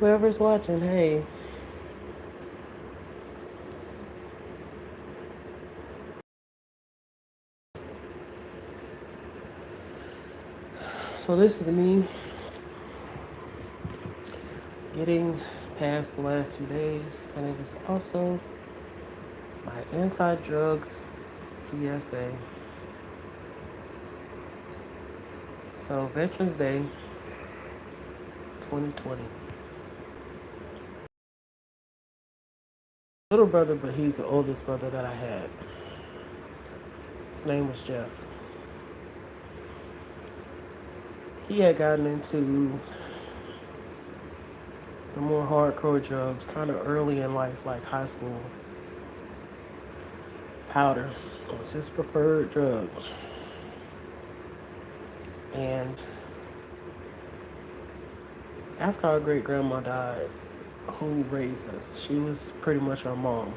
Whoever's watching, hey. So this is me getting past the last 2 days, and it is also my anti-drugs PSA. So Veterans Day 2020. Little brother, but he's the oldest brother that I had. His name was Jeff. He had gotten into the more hardcore drugs kind of early in life, like high school. Powder was his preferred drug. And after our great grandma died, who raised us, she was pretty much our mom.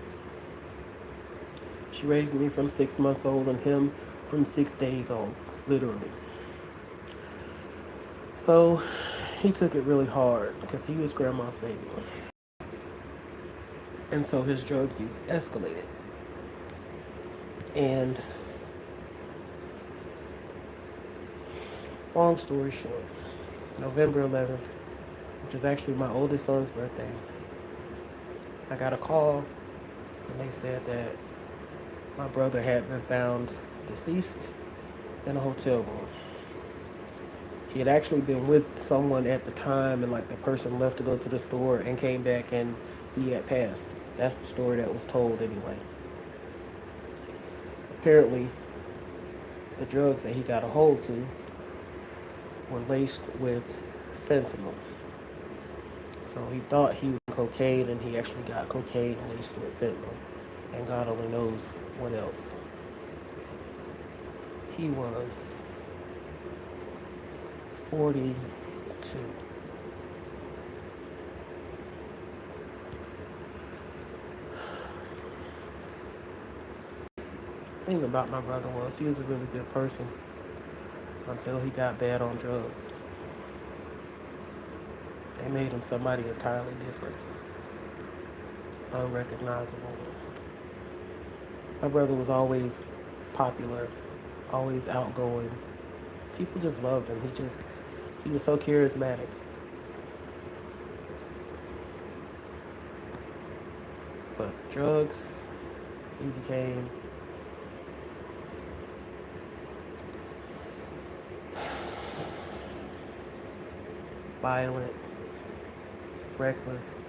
She raised me from 6 months old and him from 6 days old, literally. So he took it really hard because he was grandma's baby. And so his drug use escalated. And long story short, November 11th, which is actually my oldest son's birthday, I got a call and they said that my brother had been found deceased in a hotel room. He had actually been with someone at the time, and like the person left to go to the store and came back and he had passed. That's the story that was told anyway. Apparently, the drugs that he got a hold to were laced with fentanyl. So he thought he was cocaine, and he actually got cocaine laced with fentanyl. And God only knows what else. He was 42. The thing about my brother was he was a really good person until he got bad on drugs. They made him somebody entirely different, unrecognizable. My brother was always popular, always outgoing. People just loved him. He was so charismatic. But the drugs, he became violent, reckless.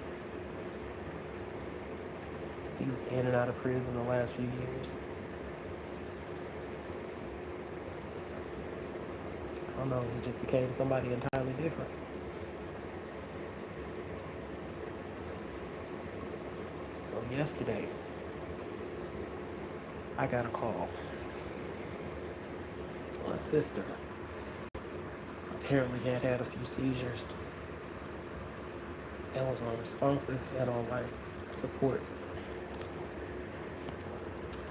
He was in and out of prison the last few years. I don't know, he just became somebody entirely different. So yesterday, I got a call. My sister apparently had a few seizures and was unresponsive and on life support.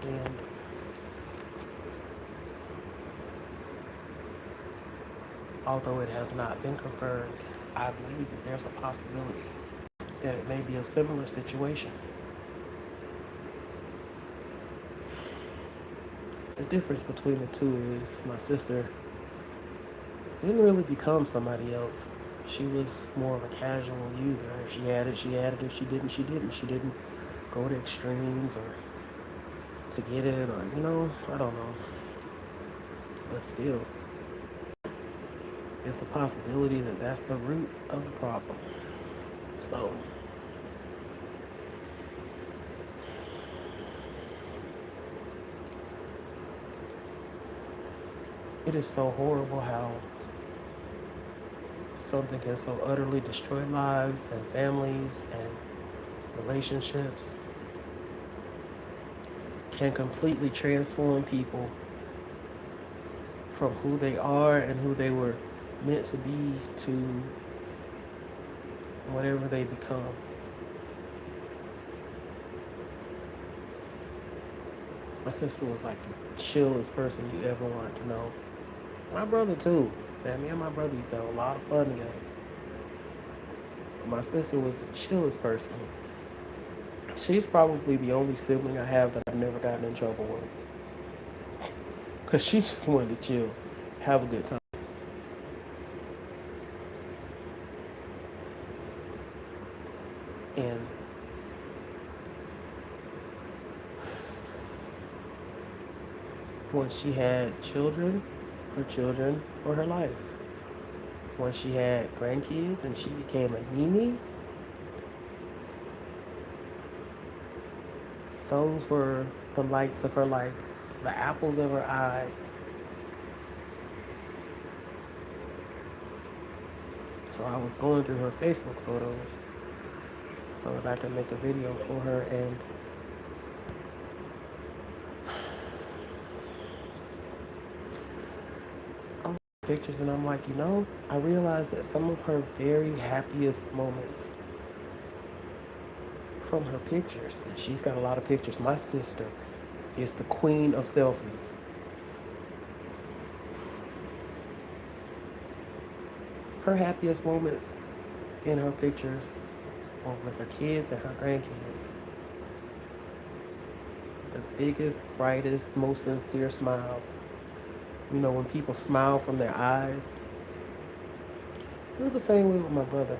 And although it has not been confirmed, I believe that there's a possibility that it may be a similar situation. The difference between the two is my sister didn't really become somebody else. She was more of a casual user. If she had it, she had it. If she didn't, she didn't. She didn't go to extremes or to get it, or, I don't know. But still, it's a possibility that that's the root of the problem. So, it is so horrible how something can so utterly destroy lives and families and relationships, can completely transform people from who they are and who they were meant to be to whatever they become. My sister was like the chillest person you ever wanted to know. My brother too. Man, me and my brother used to have a lot of fun together. my sister was the chillest person. She's probably the only sibling I have that I've never gotten in trouble with. Because she just wanted to chill, have a good time. And once she had children, her children were her life. Once she had grandkids and she became a Nini, those were the lights of her life, the apples of her eyes. So I was going through her Facebook photos so that I could make a video for her, and I was looking at pictures and I'm like, I realized that some of her very happiest moments from her pictures, and she's got a lot of pictures. My sister is the queen of selfies. Her happiest moments in her pictures were with her kids and her grandkids. The biggest, brightest, most sincere smiles. When people smile from their eyes. It was the same way with my brother.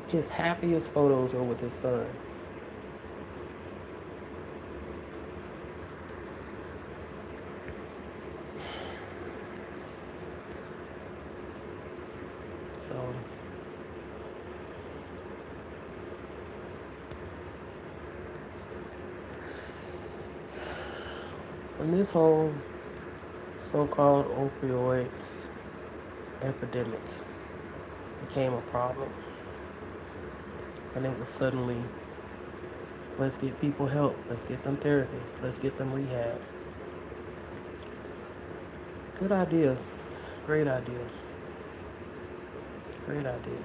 His happiest photos were with his son. So when this whole so-called opioid epidemic became a problem, and it was suddenly, let's get people help, let's get them therapy, let's get them rehab. Good idea. Great idea. Great idea.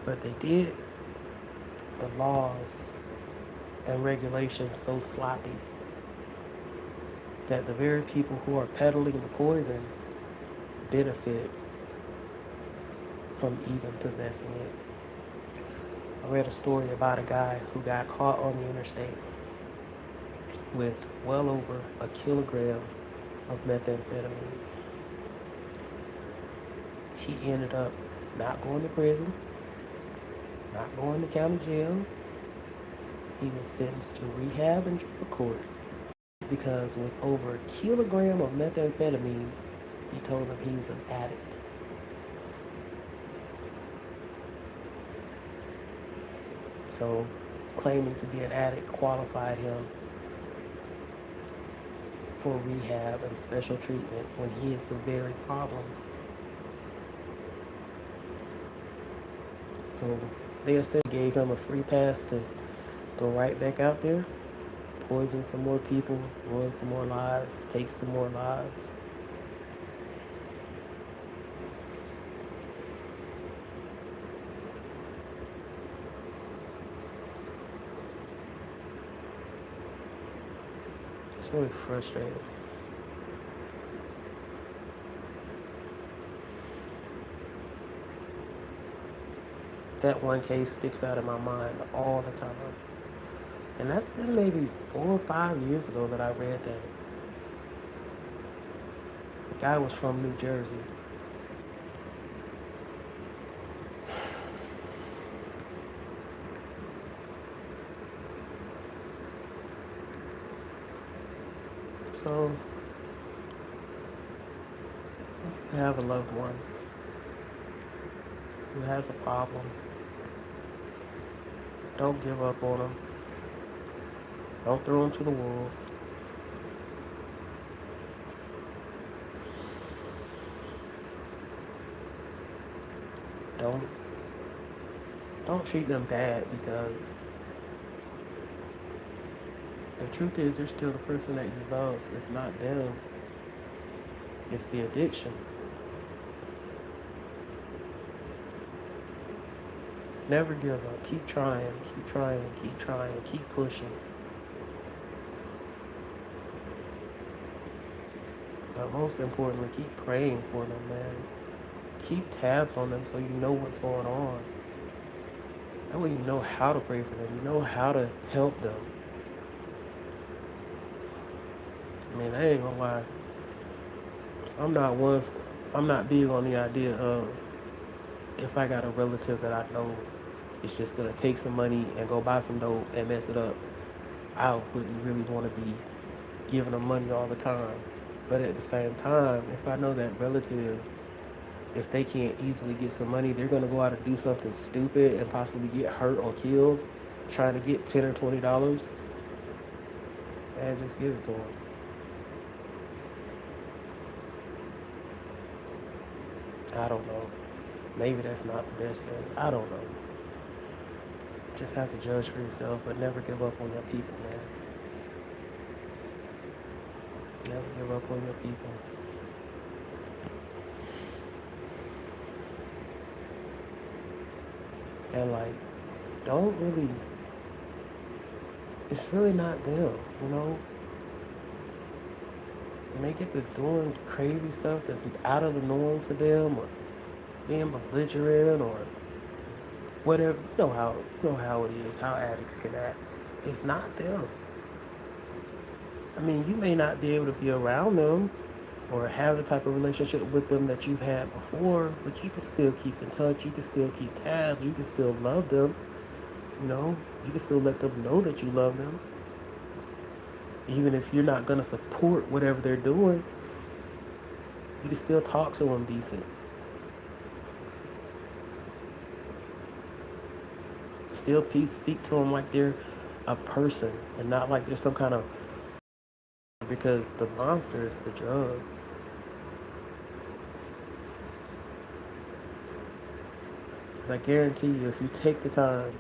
But they did the laws and regulations so sloppy that the very people who are peddling the poison benefit from even possessing it. I read a story about a guy who got caught on the interstate with well over a kilogram of methamphetamine. He ended up not going to prison, not going to county jail. He was sentenced to rehab and drug court because with over a kilogram of methamphetamine, he told them he was an addict. So claiming to be an addict qualified him for rehab and special treatment when he is the very problem. So they essentially gave him a free pass to go right back out there, poison some more people, ruin some more lives, take some more lives. It's really frustrating. That one case sticks out in my mind all the time. And that's been maybe 4 or 5 years ago that I read that. The guy was from New Jersey. So, if you have a loved one who has a problem, don't give up on them. Don't throw them to the wolves. Don't treat them bad, because the truth is they're still the person that you love. It's not them. It's the addiction. Never give up. Keep trying, keep trying, keep trying, keep pushing. But most importantly, keep praying for them, man. Keep tabs on them so you know what's going on. That way you know how to pray for them. You know how to help them. I mean, I ain't gonna lie. I'm not one. I'm not big on the idea of if I got a relative that I know is just gonna take some money and go buy some dope and mess it up. I wouldn't really want to be giving them money all the time. But at the same time, if I know that relative, if they can't easily get some money, they're gonna go out and do something stupid and possibly get hurt or killed, trying to get $10 or $20, and just give it to them. I don't know. Maybe that's not the best thing. I don't know. Just have to judge for yourself, but never give up on your people, man. Never give up on your people. And like, don't really, it's really not them, you know? When they get to doing crazy stuff that's out of the norm for them, or being belligerent, or whatever, you know how it is, how addicts can act. It's not them. I mean, you may not be able to be around them or have the type of relationship with them that you've had before, but you can still keep in touch. You can still keep tabs. You can still love them. You know, you can still let them know that you love them. Even if you're not going to support whatever they're doing, you can still talk to them decent. Still speak to them like they're a person and not like they're some kind of, because the monster is the drug. Because I guarantee you, if you take the time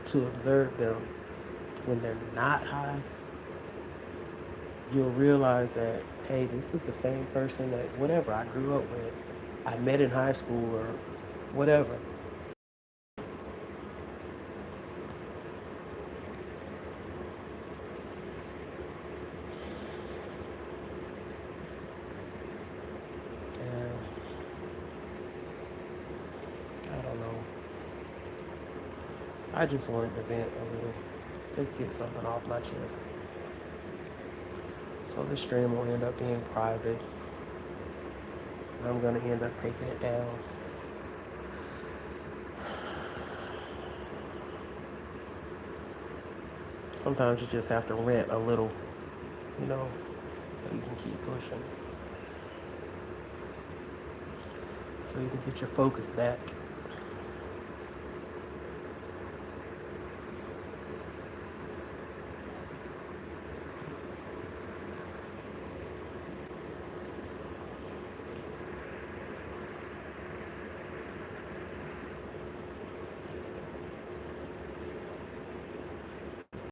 to observe them when they're not high, you'll realize that, hey, this is the same person that whatever I grew up with, I met in high school or whatever. And I don't know. I just wanted to vent a little. Just get something off my chest. So this stream will end up being private. And I'm going to end up taking it down. Sometimes you just have to rant a little, you know, so you can keep pushing. So you can get your focus back.